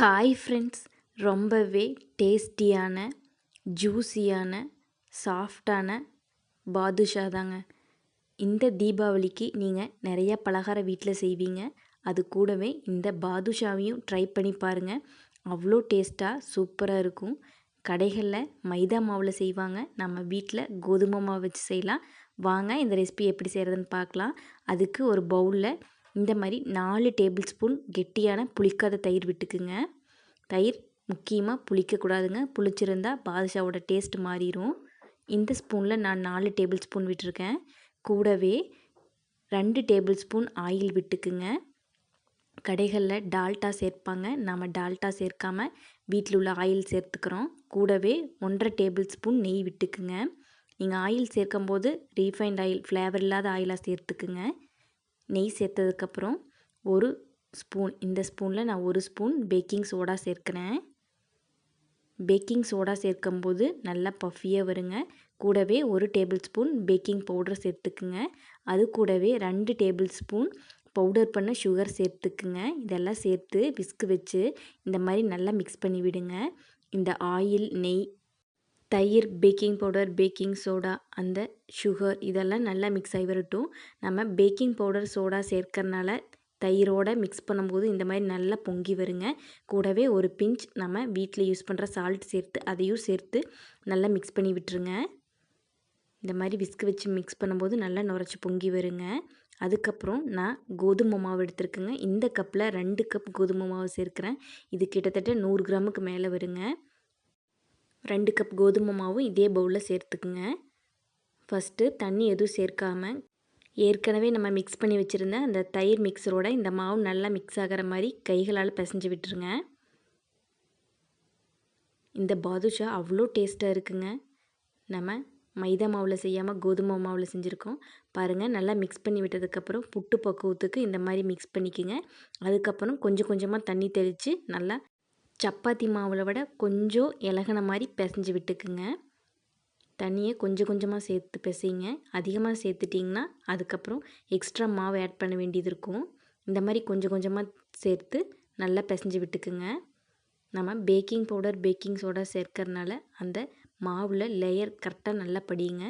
Hi friends, ரொம்பவே டேஸ்டியான ஜூஸியான சாஃப்டான பாதுஷா தாங்க. இந்த தீபாவளிக்கு நீங்கள் நிறையா பலகாரம் வீட்டில் செய்வீங்க. அது கூடவே இந்த பாதுஷாவையும் ட்ரை பண்ணி பாருங்கள். அவ்வளோ டேஸ்ட்டாக சூப்பராக இருக்கும். கடைகளில் மைதா மாவில் செய்வாங்க, நம்ம வீட்டில் கோதுமை மாவு வச்சு செய்யலாம். வாங்க இந்த ரெசிபி எப்படி செய்கிறதுன்னு பார்க்கலாம். அதுக்கு ஒரு பவுலில் இந்த மாதிரி 4 டேபிள் ஸ்பூன் கெட்டியான புளிக்காத தயிர் விட்டுக்குங்க. தயிர் முக்கியமாக புளிக்கக்கூடாதுங்க, புளிச்சிருந்தால் பாதுஷாவோட டேஸ்ட் மாறிடும். இந்த ஸ்பூனில் நான் 4 டேபிள் ஸ்பூன் விட்டுருக்கேன். கூடவே 2 டேபிள் ஸ்பூன் ஆயில் விட்டுக்குங்க. கடைகளில் டால்டா சேர்ப்பாங்க, நம்ம டால்டா சேர்க்காமல் வீட்டில் உள்ள ஆயில் சேர்த்துக்கிறோம். கூடவே 1.5 டேபிள் ஸ்பூன் நெய் விட்டுக்குங்க. நீங்கள் ஆயில் சேர்க்கும்போது ரீஃபைண்ட் ஆயில், ஃப்ளேவர் இல்லாத ஆயிலாக சேர்த்துக்குங்க. நெய் சேர்த்ததுக்கப்புறம் ஒரு ஸ்பூன், இந்த ஸ்பூனில் நான் 1 ஸ்பூன் பேக்கிங் சோடா சேர்க்கிறேன். பேக்கிங் சோடா சேர்க்கும்போது நல்லா பஃபியாக வருங்க. கூடவே 1 டேபிள் ஸ்பூன் பேக்கிங் பவுடர் சேர்த்துக்குங்க. அது கூடவே 2 டேபிள் ஸ்பூன் பவுடர் பண்ண சுகர் சேர்த்துக்குங்க. இதெல்லாம் சேர்த்து விஸ்க் வச்சு இந்த மாதிரி நல்லா மிக்ஸ் பண்ணி விடுங்க. இந்த ஆயில், நெய், தயிர், பேக்கிங் பவுடர், பேக்கிங் சோடா, அந்த சுகர் இதெல்லாம் நல்லா மிக்ஸ் ஆகி வரட்டும். நம்ம பேக்கிங் பவுடர், சோடா சேர்க்கறனால தயிரோடு மிக்ஸ் பண்ணும்போது இந்த மாதிரி நல்லா பொங்கி வருங்க. கூடவே ஒரு பிஞ்ச் நம்ம வீட்டில் யூஸ் பண்ணுற சால்ட் சேர்த்து அதையும் சேர்த்து நல்லா மிக்ஸ் பண்ணி விட்டுருங்க. இந்த மாதிரி விஸ்க் வச்சு மிக்ஸ் பண்ணும்போது நல்லா நுரைச்சி பொங்கி வருங்க. அதுக்கப்புறம் நான் கோதுமை மாவு எடுத்துருக்குங்க. இந்த கப்பில் 2 கப் கோதுமை மாவு சேர்க்குறேன். இது கிட்டத்தட்ட 100 கிராமுக்கு மேலே வருங்க. 2 கப் கோதுமை மாவு இதே பவுலில் சேர்த்துக்குங்க. ஃபஸ்ட்டு தண்ணி எதுவும் சேர்க்காமல் ஏற்கனவே நம்ம மிக்ஸ் பண்ணி வச்சுருந்த அந்த தயிர் மிக்சரோட இந்த மாவு நல்லா மிக்ஸ் ஆகிற மாதிரி கைகளால் பிசைஞ்சு விட்டுருங்க. இந்த பாதுஷா அவ்வளோ டேஸ்ட்டாக இருக்குங்க. நம்ம மைதா மாவில் செய்யாமல் கோதுமை மாவில் செஞ்சுருக்கோம். பாருங்கள், நல்லா மிக்ஸ் பண்ணி விட்டதுக்கப்புறம் புட்டு பக்குவத்துக்கு இந்த மாதிரி மிக்ஸ் பண்ணிக்கோங்க. அதுக்கப்புறம் கொஞ்சம் கொஞ்சமாக தண்ணி தெளித்து நல்லா சப்பாத்தி மாவில் விட கொஞ்சம் இலகுன மாதிரி பிசைஞ்சு விட்டுக்குங்க. தண்ணியை கொஞ்சம் கொஞ்சமாக சேர்த்து பிசைங்க. அதிகமாக சேர்த்துட்டிங்கன்னா அதுக்கப்புறம் எக்ஸ்ட்ரா மாவு ஆட் பண்ண வேண்டியது இருக்கும். இந்த மாதிரி கொஞ்சம் கொஞ்சமாக சேர்த்து நல்லா பிசைஞ்சு விட்டுக்குங்க. நம்ம பேக்கிங் பவுடர், பேக்கிங் சோடா சேர்க்கறனால அந்த மாவில் லேயர் கரெக்டாக நல்லா படியுங்க.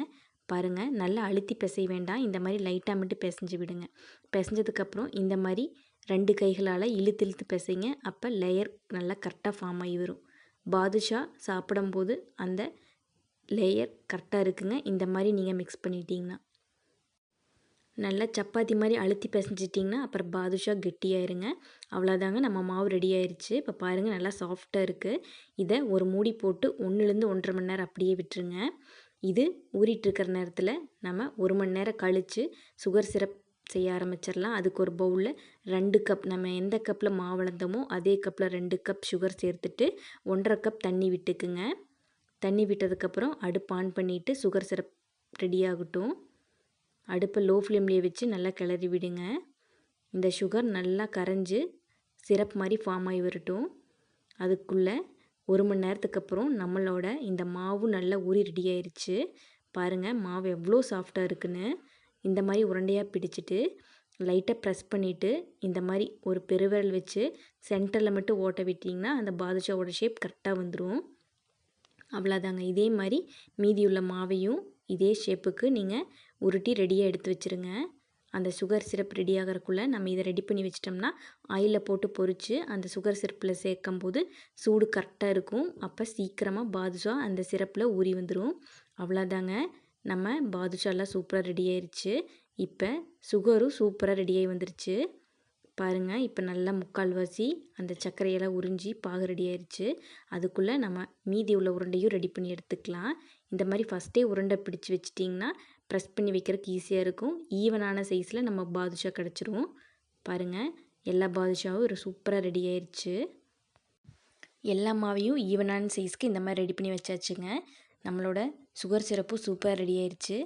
பாருங்கள், நல்லா அழுத்தி பிசைய வேண்டாம், இந்த மாதிரி லைட்டாக மட்டும் பிசைஞ்சு விடுங்க. பிசைஞ்சதுக்கப்புறம் இந்த மாதிரி 2 கைகளால் இழுத்து இழுத்து பிசைங்க. அப்போ லேயர் நல்லா கரெக்டாக ஃபார்ம் ஆகி வரும். பாதுஷா சாப்பிடும்போது அந்த லேயர் கரெக்டாக இருக்குங்க. இந்த மாதிரி நீங்கள் மிக்ஸ் பண்ணிட்டீங்கன்னா நல்லா சப்பாத்தி மாதிரி அழுத்தி பிசைஞ்சிட்டிங்கன்னா அப்புறம் பாதுஷா கெட்டியாயிருங்க. அவ்வளோதாங்க, நம்ம மாவு ரெடி ஆயிடுச்சு. இப்போ பாருங்கள், நல்லா சாஃப்டாக இருக்குது. இதை ஒரு மூடி போட்டு 1லேருந்து 1.5 மணி நேரம் அப்படியே விட்டுருங்க. இது ஊறிட்டுருக்கிற நேரத்தில் நம்ம 1 மணி நேரம் கழித்து சுகர் சிரப் செய்ய ஆரம்பிச்சிடலாம். அதுக்கு ஒரு பவுலில் 2 கப், நம்ம எந்த கப்பில் மாவு அளந்தோமோ அதே கப்பில் 2 கப் சுகர் சேர்த்துட்டு 1.5 கப் தண்ணி விட்டுக்குங்க. தண்ணி விட்டதுக்கப்புறம் அடுப்பு ஆன் பண்ணிவிட்டு சுகர் சிரப் ரெடி ஆகட்டும். அடுப்பை லோ ஃப்ளேம்லேயே வச்சு நல்லா கிளறி விடுங்க. இந்த சுகர் நல்லா கரைஞ்சி சிரப் மாதிரி ஃபார்ம் ஆகி வரட்டும். அதுக்குள்ளே 1 மணி நேரத்துக்கு அப்புறம் நம்மளோட இந்த மாவு நல்லா ஊறி ரெடி ஆயிடுச்சு. பாருங்கள், மாவு எவ்வளோ சாஃப்டாக இருக்குன்னு. இந்த மாதிரி உருண்டையாக பிடிச்சிட்டு லைட்டாக ப்ரெஸ் பண்ணிவிட்டு இந்த மாதிரி ஒரு பெருவிரல் வச்சு சென்டரில் மட்டும் ஓட்ட விட்டிங்கன்னா அந்த பாதுஷாவோட ஷேப் கரெக்டாக வந்துடும். அவ்வளோதாங்க. இதே மாதிரி மீதி உள்ள மாவையும் இதே ஷேப்புக்கு நீங்கள் உருட்டி ரெடியாக எடுத்து வச்சுருங்க. அந்த சுகர் சிரப் ரெடி ஆகிறக்குள்ளே நம்ம இதை ரெடி பண்ணி வச்சிட்டோம்னா ஆயிலில் போட்டு பொரித்து அந்த சுகர் சிரப்பில் சேர்க்கும்போது சூடு கரெக்டாக இருக்கும். அப்போ சீக்கிரமாக பாதுஷா அந்த சிரப்பில் ஊறி வந்துடும். அவ்வளோதாங்க, நம்ம பாதுஷாலாம் சூப்பராக ரெடி ஆயிடுச்சு. இப்போ சுகரும் சூப்பராக ரெடியாகி வந்துருச்சு. பாருங்கள், இப்போ நல்லா முக்கால்வாசி அந்த சர்க்கரையெல்லாம் உறிஞ்சி பாகு ரெடி ஆயிடுச்சு. அதுக்குள்ளே நம்ம மீதி உள்ள உருண்டையும் ரெடி பண்ணி எடுத்துக்கலாம். இந்த மாதிரி ஃபஸ்ட்டே உருண்டை பிடிச்சி வச்சிட்டிங்கன்னா ப்ரெஸ் பண்ணி வைக்கிறதுக்கு ஈஸியாக இருக்கும். ஈவனான சைஸில் நம்ம பாதுஷா கிடச்சிரும். பாருங்கள், எல்லா பாதுஷாவும் ஒரு சூப்பராக ரெடி ஆயிடுச்சு. எல்லா மாவையும் ஈவனான சைஸ்க்கு இந்த மாதிரி ரெடி பண்ணி வச்சாச்சுங்க. நம்மளோட சுகர் சிரப்பும் சூப்பராக ரெடி ஆயிடுச்சு.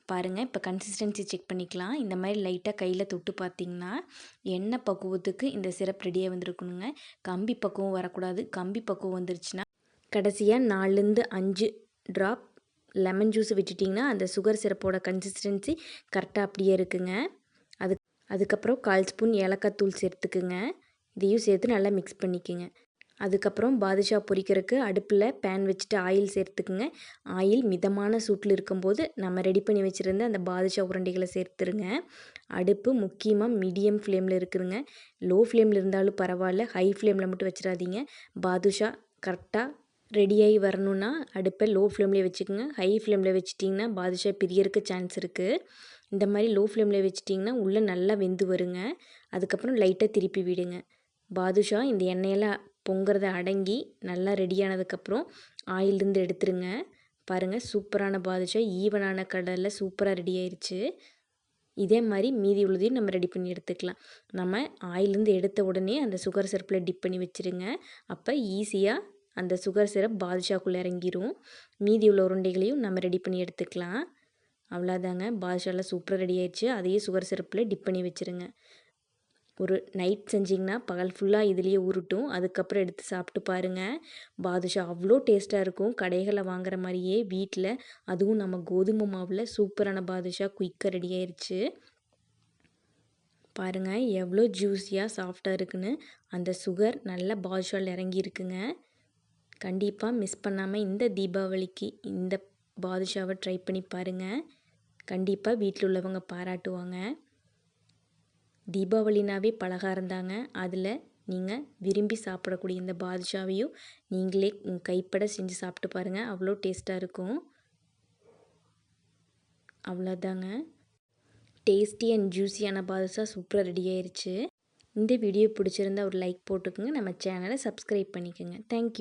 பாருங்கள், இப்போ கன்சிஸ்டன்சி செக் பண்ணிக்கலாம். இந்த மாதிரி லைட்டாக கையில் தொட்டு பார்த்திங்கன்னா எண்ணெய் பக்குவத்துக்கு இந்த சிரப் ரெடியாக வந்துருக்கணுங்க. கம்பி பக்குவம் வரக்கூடாது. கம்பி பக்குவம் வந்துருச்சுன்னா கடைசியாக 4லேருந்து 5 ட்ராப் லெமன் ஜூஸ் விட்டுட்டிங்கன்னா அந்த சுகர் சிரப்போட கன்சிஸ்டன்சி கரெக்டாக அப்படியே இருக்குங்க. அதுக்கப்புறம் 1/4 ஸ்பூன் ஏலக்காய் தூள் சேர்த்துக்குங்க. இதையும் சேர்த்து நல்லா மிக்ஸ் பண்ணிக்கோங்க. அதுக்கப்புறம் பாதுஷா பொரிக்கிறதுக்கு அடுப்பில் பேன் வச்சுட்டு ஆயில் சேர்த்துக்குங்க. ஆயில் மிதமான சூட்டில் இருக்கும்போது நம்ம ரெடி பண்ணி வச்சுருந்த அந்த பாதுஷா உருண்டைகளை சேர்த்துருங்க. அடுப்பு முக்கியமாக மீடியம் ஃப்ளேமில் இருக்குதுங்க. லோ ஃப்ளேமில் இருந்தாலும் பரவாயில்ல, ஹை ஃப்ளேமில் மட்டும் வச்சிடாதீங்க. பாதுஷா கரெக்டாக ரெடியாகி வரணுன்னா அடுப்பை லோ ஃப்ளேம்லேயே வச்சுக்கோங்க. ஹை ஃப்ளேமில் வச்சிட்டிங்கன்னா பாதுஷா பிரியறதுக்கு சான்ஸ் இருக்குது. இந்த மாதிரி லோ ஃப்ளேமில் வச்சிட்டிங்கன்னா உள்ளே நல்லா வெந்து வருங்க. அதுக்கப்புறம் லைட்டாக திருப்பி விடுங்க. பாதுஷா இந்த எண்ணெயெல்லாம் பொங்குறத அடங்கி நல்லா ரெடியானதுக்கப்புறம் ஆயிலிருந்து எடுத்துருங்க. பாருங்கள், சூப்பரான பாதுஷா ஈவனான கலரில் சூப்பராக ரெடி ஆயிடுச்சு. இதே மாதிரி மீதி உள்ளதையும் நம்ம ரெடி பண்ணி எடுத்துக்கலாம். நம்ம ஆயிலேருந்து எடுத்த உடனே அந்த சுகர் சிரப்பில் டிப் பண்ணி வச்சுருங்க. அப்போ ஈஸியாக அந்த சுகர் சிரப் பாதுஷாக்குள்ளே இறங்கிரும். மீதி உள்ள உருண்டைகளையும் நம்ம ரெடி பண்ணி எடுத்துக்கலாம். அவ்வளோதாங்க, பாதுஷாலாம் சூப்பராக ரெடி ஆயிடுச்சு. அதையும் சுகர் சிரப்பில் டிப் பண்ணி வச்சுருங்க. ஒரு நைட் செஞ்சிங்கன்னா பகல் ஃபுல்லாக இதுலேயே உருட்டும். அதுக்கப்புறம் எடுத்து சாப்பிட்டு பாருங்கள். பாதுஷா அவ்வளோ டேஸ்ட்டாக இருக்கும். கடைகளில் வாங்குற மாதிரியே வீட்டில், அதுவும் நம்ம கோதுமை மாவில் சூப்பரான பாதுஷா குயிக்காக ரெடி ஆயிடுச்சு. பாருங்கள் எவ்வளோ ஜூஸியாக சாஃப்டாக இருக்குன்னு. அந்த சுகர் நல்லா பாதுஷாவில் இறங்கியிருக்குங்க. கண்டிப்பாக மிஸ் பண்ணாமல் இந்த தீபாவளிக்கு இந்த பாதுஷாவை ட்ரை பண்ணி பாருங்கள். கண்டிப்பாக வீட்டில் உள்ளவங்க பாராட்டுவாங்க. தீபாவளினாவே பலகாரம் தாங்க. அதில் நீங்கள் விரும்பி சாப்பிடக்கூடிய இந்த பாதுஷாவையும் நீங்களே கைப்பட செஞ்சு சாப்பிட்டு பாருங்கள். அவ்வளோ டேஸ்ட்டாக இருக்கும். அவ்வளோதாங்க, டேஸ்டி அண்ட் ஜூஸியான பாதுஷா சூப்பராக ரெடி ஆயிடுச்சு. இந்த வீடியோ பிடிச்சிருந்தா ஒரு லைக் போட்டுக்கோங்க. நம்ம சேனலை சப்ஸ்கிரைப் பண்ணிக்கோங்க. தேங்க்யூ.